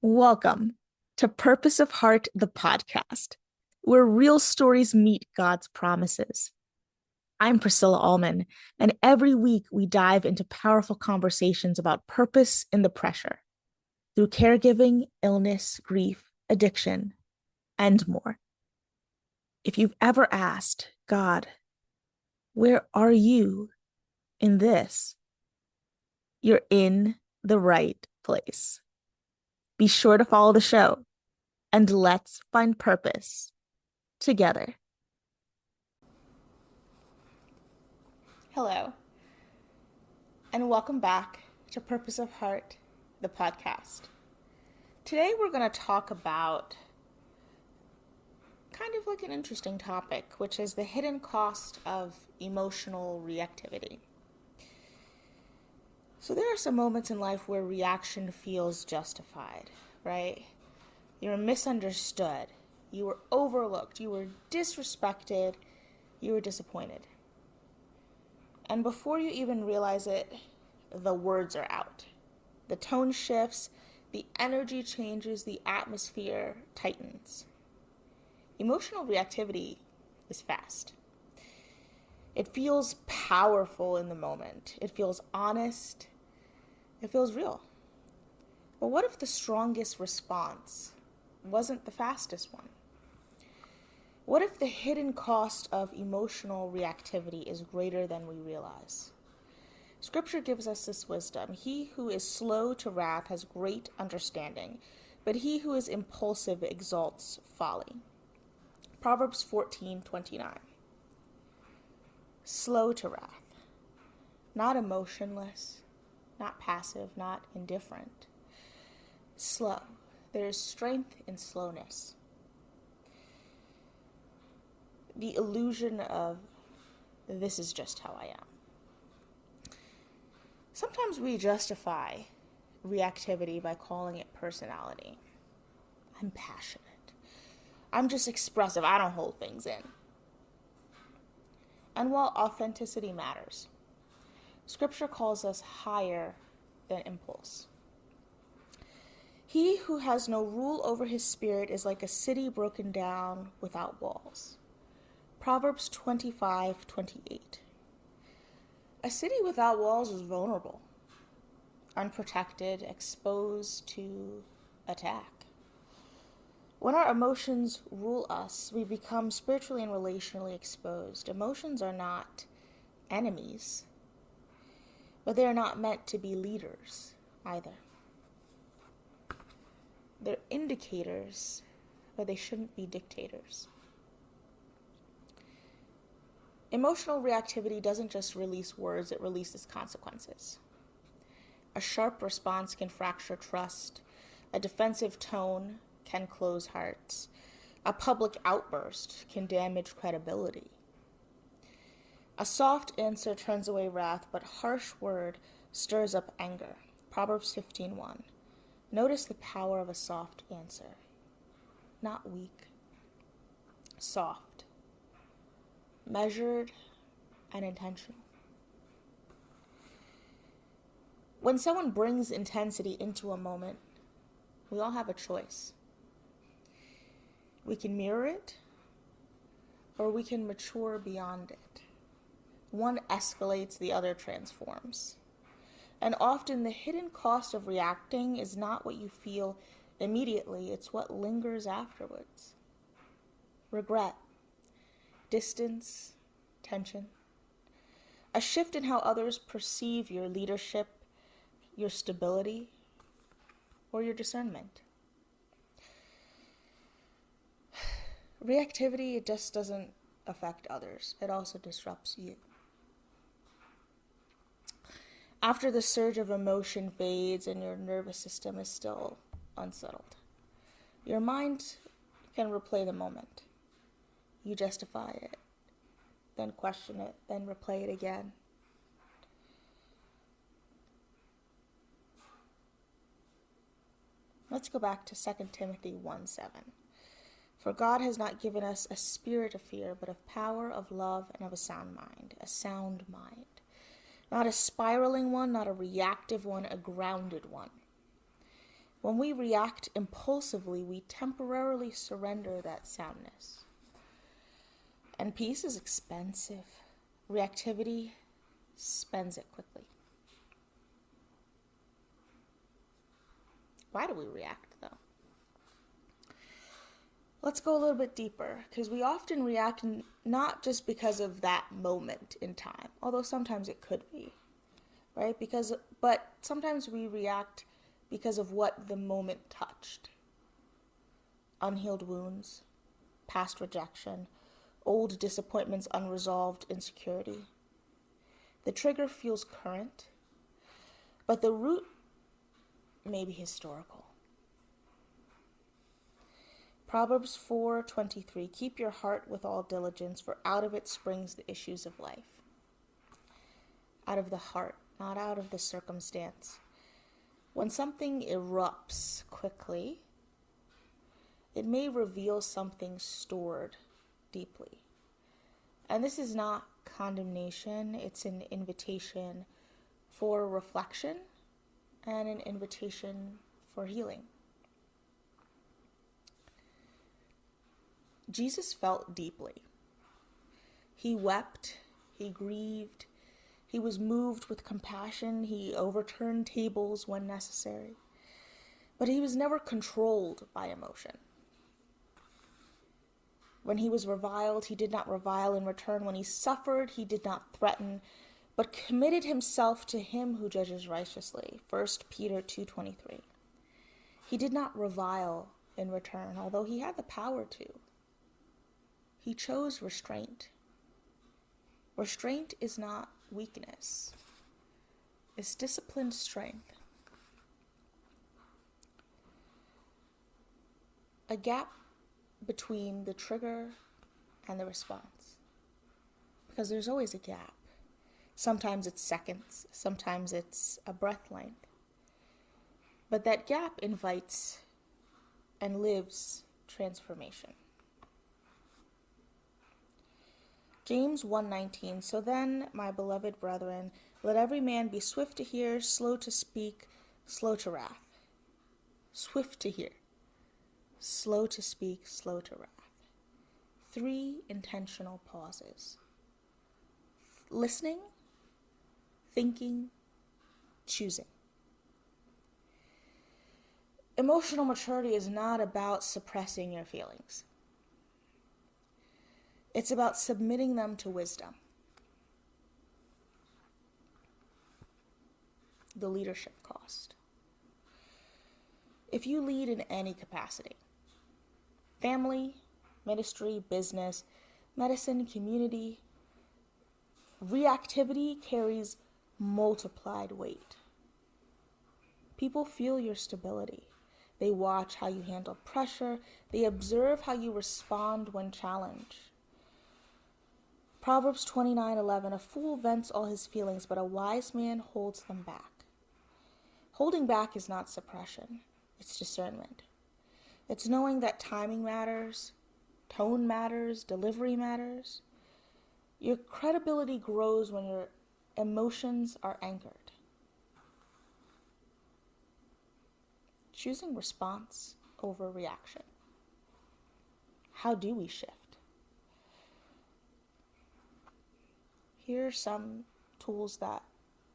Welcome to Purpose of Heart, the podcast, where real stories meet God's promises. I'm Priscilla Allman, and every week we dive into powerful conversations about purpose in the pressure through caregiving, illness, grief, addiction, and more. If you've ever asked, God, where are you in this? You're in the right place. Be sure to follow the show, and let's find purpose together. Hello, and welcome back to Purpose of Heart, the podcast. Today we're going to talk about kind of like an interesting topic, which is the hidden cost of emotional reactivity. So there are some moments in life where reaction feels justified, right? You were misunderstood, you were overlooked, you were disrespected, you were disappointed. And before you even realize it, the words are out. The tone shifts, the energy changes, the atmosphere tightens. Emotional reactivity is fast. It feels powerful in the moment. It feels honest. It feels real. But what if the strongest response wasn't the fastest one? What if the hidden cost of emotional reactivity is greater than we realize? Scripture gives us this wisdom. He who is slow to wrath has great understanding, but he who is impulsive exalts folly. Proverbs 14:29. Slow to wrath. Not emotionless, not passive, not indifferent. Slow. There is strength in slowness. The illusion of this is just how I am. Sometimes we justify reactivity by calling it personality. I'm passionate. I'm just expressive. I don't hold things in. And while authenticity matters, Scripture calls us higher than impulse. He who has no rule over his spirit is like a city broken down without walls. Proverbs 25:28. A city without walls is vulnerable, unprotected, exposed to attack. When our emotions rule us, we become spiritually and relationally exposed. Emotions are not enemies, but they are not meant to be leaders either. They're indicators, but they shouldn't be dictators. Emotional reactivity doesn't just release words, it releases consequences. A sharp response can fracture trust. A defensive tone can close hearts. A public outburst can damage credibility. A soft answer turns away wrath, but harsh word stirs up anger. Proverbs 15:1. Notice the power of a soft answer. Not weak. Soft. Measured and intentional. When someone brings intensity into a moment, we all have a choice. We can mirror it, or we can mature beyond it. One escalates, the other transforms. And often the hidden cost of reacting is not what you feel immediately, it's what lingers afterwards. Regret, distance, tension. A shift in how others perceive your leadership, your stability, or your discernment. Reactivity, it just doesn't affect others. It also disrupts you. After the surge of emotion fades and your nervous system is still unsettled, your mind can replay the moment. You justify it, then question it, then replay it again. Let's go back to 2 Timothy 1:7. For God has not given us a spirit of fear, but of power, of love, and of a sound mind. A sound mind. Not a spiraling one, not a reactive one, a grounded one. When we react impulsively, we temporarily surrender that soundness. And peace is expensive. Reactivity spends it quickly. Why do we react, though? Let's go a little bit deeper, because we often react not just because of that moment in time, although sometimes it could be, right? But sometimes we react because of what the moment touched. Unhealed wounds, past rejection, old disappointments, unresolved insecurity. The trigger feels current, but the root may be historical. Proverbs 4:23, keep your heart with all diligence, for out of it springs the issues of life. Out of the heart, not out of the circumstance. When something erupts quickly, it may reveal something stored deeply. And this is not condemnation, it's an invitation for reflection and an invitation for healing. Jesus felt deeply. He wept, he grieved, he was moved with compassion, he overturned tables when necessary. But he was never controlled by emotion. When he was reviled, he did not revile in return. When he suffered, he did not threaten, but committed himself to him who judges righteously. 1 Peter 2:23. He did not revile in return, although he had the power to. He chose restraint. Restraint is not weakness. It's disciplined strength. A gap between the trigger and the response. Because there's always a gap. Sometimes it's seconds, sometimes it's a breath length. But that gap invites and lives transformation. James 1:19, so then, my beloved brethren, let every man be swift to hear, slow to speak, slow to wrath. Swift to hear, slow to speak, slow to wrath. 3 intentional pauses. Listening, thinking, choosing. Emotional maturity is not about suppressing your feelings. It's about submitting them to wisdom. The leadership cost. If you lead in any capacity, family, ministry, business, medicine, community, reactivity carries multiplied weight. People feel your stability. They watch how you handle pressure. They observe how you respond when challenged. Proverbs 29:11, a fool vents all his feelings, but a wise man holds them back. Holding back is not suppression, it's discernment. It's knowing that timing matters, tone matters, delivery matters. Your credibility grows when your emotions are anchored. Choosing response over reaction. How do we shift? Here are some tools that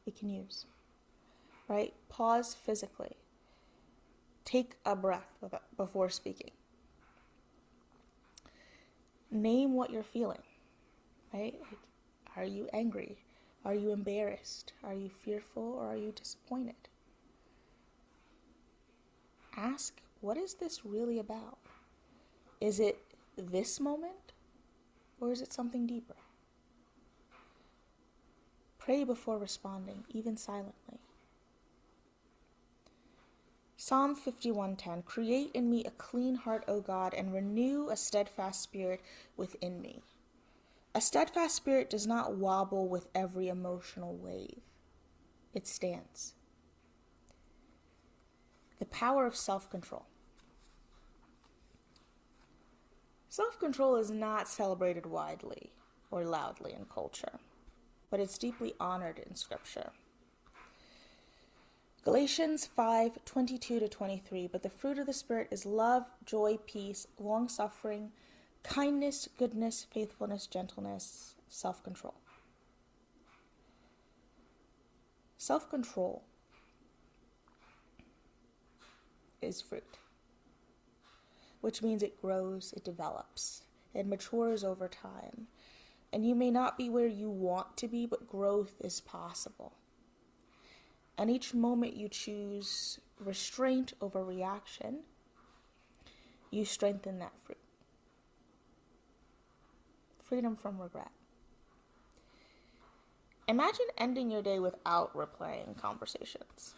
we can use, right? Pause physically. Take a breath before speaking. Name what you're feeling, right? Are you angry? Are you embarrassed? Are you fearful or are you disappointed? Ask, what is this really about? Is it this moment or is it something deeper? Pray before responding, even silently. Psalm 51:10, create in me a clean heart, O God, and renew a steadfast spirit within me. A steadfast spirit does not wobble with every emotional wave. It stands. The power of self-control. Self-control is not celebrated widely or loudly in culture, but it's deeply honored in Scripture. Galatians 5:22-23. But the fruit of the Spirit is love, joy, peace, long-suffering, kindness, goodness, faithfulness, gentleness, self-control. Self-control is fruit, which means it grows, it develops, it matures over time. And you may not be where you want to be, but growth is possible. And each moment you choose restraint over reaction, you strengthen that fruit. Freedom from regret. Imagine ending your day without replaying conversations.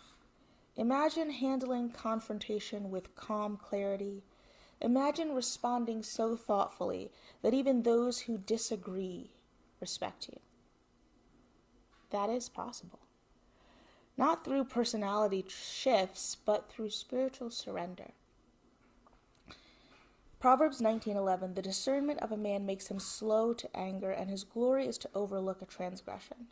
Imagine handling confrontation with calm clarity. Imagine responding so thoughtfully that even those who disagree respect you. That is possible. Not through personality shifts, but through spiritual surrender. Proverbs 19:11, the discernment of a man makes him slow to anger, and his glory is to overlook a transgression.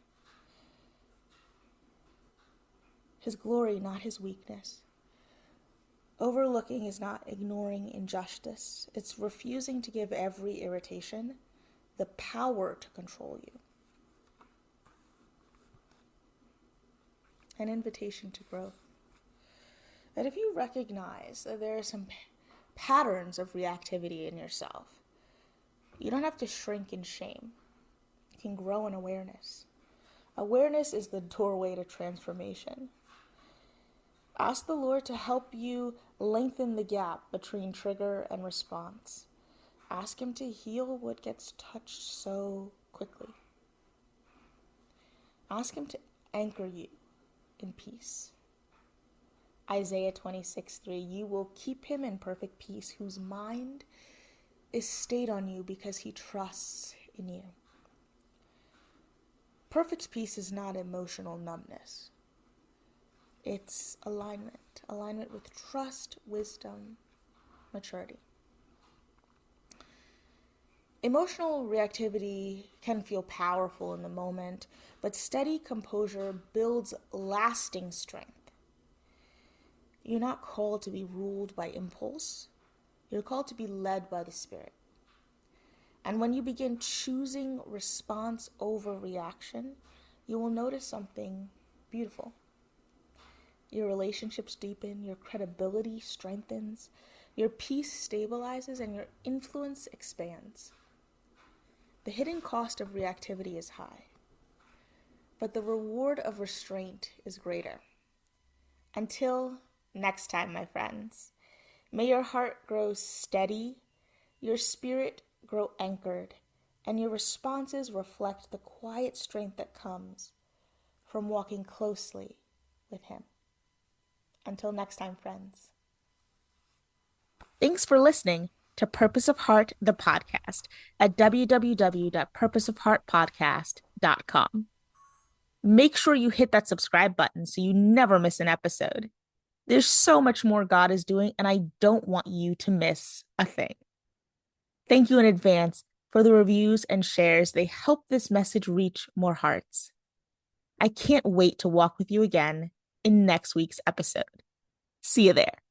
His glory, not his weakness. Overlooking is not ignoring injustice. It's refusing to give every irritation the power to control you. An invitation to growth. And if you recognize that there are some patterns of reactivity in yourself, you don't have to shrink in shame. You can grow in awareness. Awareness is the doorway to transformation. Ask the Lord to help you lengthen the gap between trigger and response. Ask Him to heal what gets touched so quickly. Ask Him to anchor you in peace. Isaiah 26:3, you will keep him in perfect peace, whose mind is stayed on you because he trusts in you. Perfect peace is not emotional numbness. It's alignment with trust, wisdom, maturity. Emotional reactivity can feel powerful in the moment, but steady composure builds lasting strength. You're not called to be ruled by impulse. You're called to be led by the Spirit. And when you begin choosing response over reaction, you will notice something beautiful. Your relationships deepen, your credibility strengthens, your peace stabilizes, and your influence expands. The hidden cost of reactivity is high, but the reward of restraint is greater. Until next time, my friends, may your heart grow steady, your spirit grow anchored, and your responses reflect the quiet strength that comes from walking closely with Him. Until next time, friends. Thanks for listening to Purpose of Heart, the podcast, at www.purposeofheartpodcast.com. Make sure you hit that subscribe button so you never miss an episode. There's so much more God is doing, and I don't want you to miss a thing. Thank you in advance for the reviews and shares. They help this message reach more hearts. I can't wait to walk with you again in next week's episode. See you there.